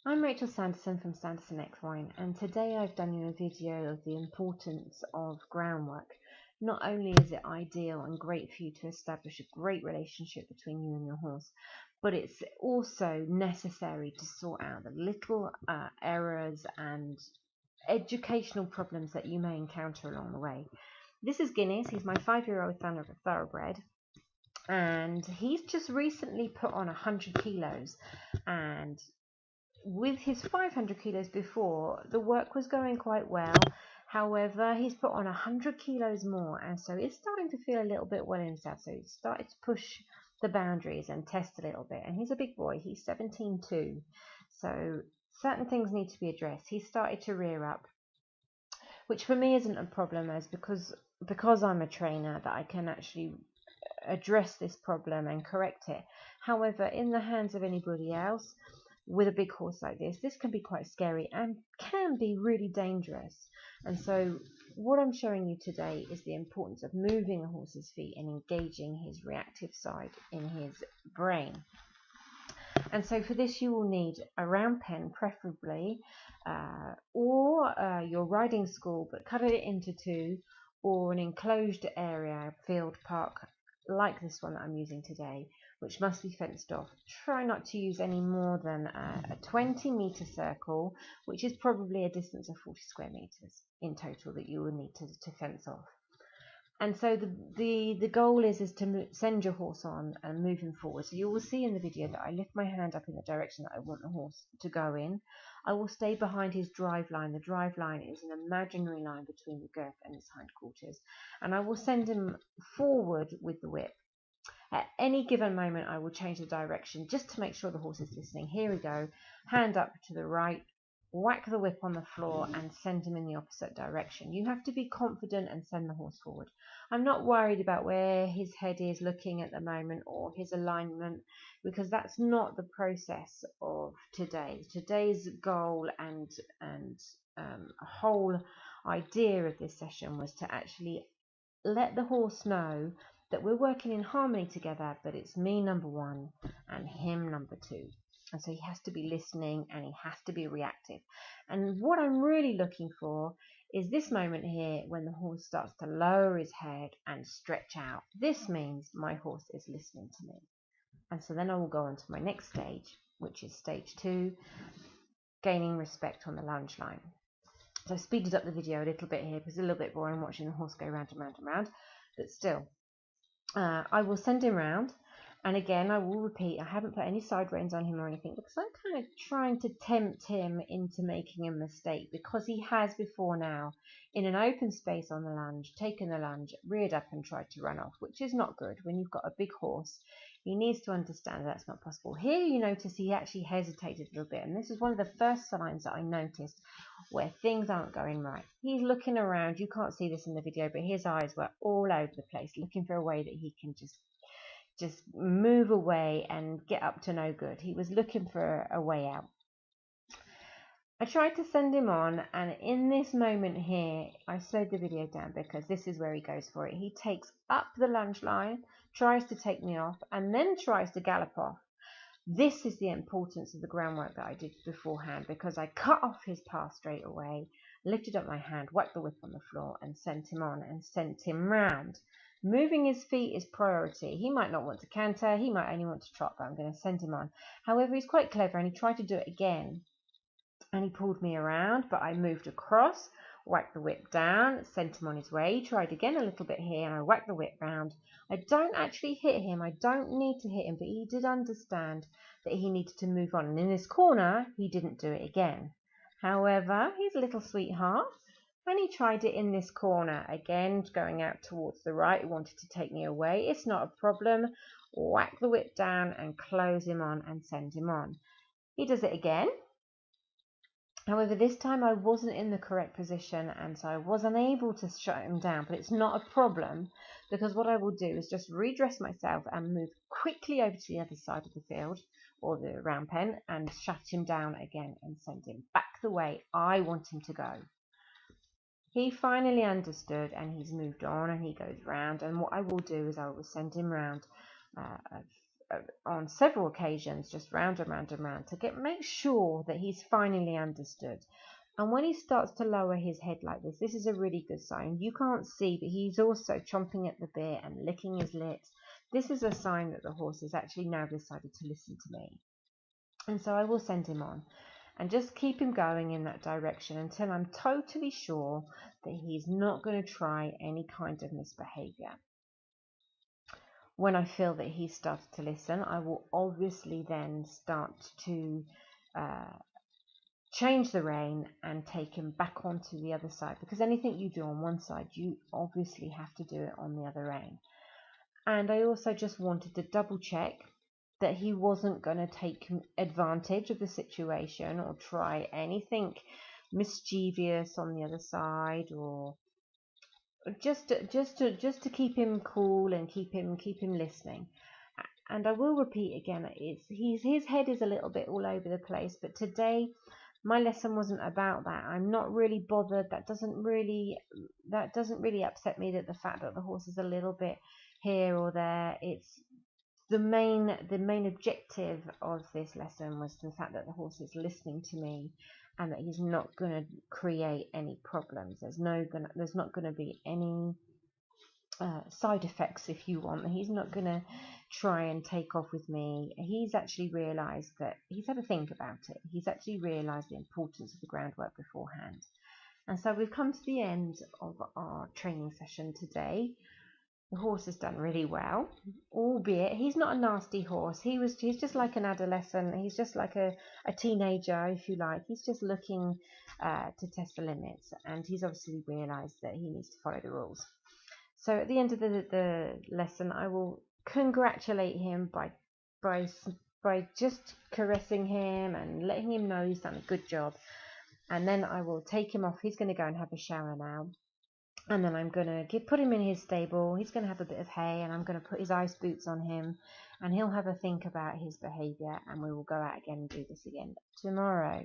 I'm Rachel Sanderson from Sanderson X Wine, and today I've done you a video of the importance of groundwork. Not only is it ideal and great for you to establish a great relationship between you and your horse, but it's also necessary to sort out the little errors and educational problems that you may encounter along the way. This is Guinness. He's my 5-year-old thoroughbred, and he's just recently put on 100 kilos, and with his 500 kilos before, the work was going quite well. However, he's put on 100 kilos more, and so he's starting to feel a little bit well in himself. So he's started to push the boundaries and test a little bit. And he's a big boy. He's 17 too. So certain things need to be addressed. He's started to rear up, which for me isn't a problem, as because I'm a trainer that I can actually address this problem and correct it. However, in the hands of anybody else, with a big horse like this can be quite scary and can be really dangerous. And so what I'm showing you today is the importance of moving a horse's feet and engaging his reactive side in his brain. And so for this you will need a round pen, preferably, or your riding school, but cut it into two, or an enclosed area, field, park, like this one that I'm using today, which must be fenced off. Try not to use any more than a 20-meter circle, which is probably a distance of 40 square meters in total that you will need to fence off. And so the goal is to send your horse on and move him forward. So you will see in the video that I lift my hand up in the direction that I want the horse to go in. I will stay behind his drive line. The drive line is an imaginary line between the girth and his hindquarters. And I will send him forward with the whip. At any given moment, I will change the direction just to make sure the horse is listening. Here we go. Hand up to the right, whack the whip on the floor and send him in the opposite direction. You have to be confident and send the horse forward. I'm not worried about where his head is looking at the moment or his alignment, because that's not the process of today. Today's goal and whole idea of this session was to actually let the horse know that we're working in harmony together, but it's me number one and him number two. And so he has to be listening and he has to be reactive. And what I'm really looking for is this moment here when the horse starts to lower his head and stretch out. This means my horse is listening to me. And so then I will go on to my next stage, which is stage 2, gaining respect on the lunge line. So I speeded up the video a little bit here because it's a little bit boring watching the horse go round and round and round, but still. I will send him round, and again I will repeat, I haven't put any side reins on him or anything because I'm kind of trying to tempt him into making a mistake, because he has before now in an open space on the lunge taken the lunge, reared up and tried to run off, which is not good. When you've got a big horse, he needs to understand that's not possible. Here you notice he actually hesitated a little bit, and this is one of the first signs that I noticed where things aren't going right. He's looking around. You can't see this in the video, but his eyes were all over the place, looking for a way that he can just move away and get up to no good. He was looking for a way out. I tried to send him on, and in this moment here, I slowed the video down because this is where he goes for it. He takes up the lunge line, tries to take me off, and then tries to gallop off. This is the importance of the groundwork that I did beforehand, because I cut off his path straight away, lifted up my hand, whacked the whip on the floor and sent him on and sent him round. Moving his feet is priority. He might not want to canter, he might only want to trot, but I'm going to send him on. However, he's quite clever and he tried to do it again. And he pulled me around, but I moved across, whacked the whip down, sent him on his way. He tried again a little bit here, and I whacked the whip round. I don't actually hit him. I don't need to hit him, but he did understand that he needed to move on. And in this corner, he didn't do it again. However, he's a little sweetheart, and he tried it in this corner. Again, going out towards the right, he wanted to take me away. It's not a problem. Whack the whip down and close him on and send him on. He does it again. However, this time I wasn't in the correct position, and so I was unable to shut him down, but it's not a problem, because what I will do is just redress myself and move quickly over to the other side of the field, or the round pen, and shut him down again and send him back the way I want him to go. He finally understood, and he's moved on, and he goes round, and what I will do is I will send him round on several occasions, just round and round and round, to make sure that he's finally understood. And when he starts to lower his head like this is a really good sign. You can't see, but he's also chomping at the bit and licking his lips. This is a sign that the horse has actually now decided to listen to me. And so I will send him on and just keep him going in that direction until I'm totally sure that he's not going to try any kind of misbehavior. When I feel that he's started to listen, I will obviously then start to change the rein and take him back onto the other side, because anything you do on one side, you obviously have to do it on the other rein. And I also just wanted to double check that he wasn't going to take advantage of the situation or try anything mischievous on the other side, or just to keep him cool and keep him listening. And I will repeat again, his head is a little bit all over the place, but today my lesson wasn't about that. I'm not really bothered. That doesn't really upset me, that the fact that the horse is a little bit here or there. It's the main objective of this lesson was the fact that the horse is listening to me and that he's not going to create any problems. There's not going to be any side effects, if you want. He's not going to try and take off with me. He's actually realized that he's had to think about it. He's actually realized the importance of the groundwork beforehand. And so we've come to the end of our training session today. The horse has done really well, albeit he's not a nasty horse. He's just like an adolescent. He's just like a teenager, if you like. He's just looking to test the limits, and he's obviously realized that he needs to follow the rules. So at the end of the lesson, I will congratulate him by just caressing him and letting him know he's done a good job. And then I will take him off. He's going to go and have a shower now. And then I'm going to put him in his stable. He's going to have a bit of hay, and I'm going to put his ice boots on him, and he'll have a think about his behaviour, and we will go out again and do this again tomorrow.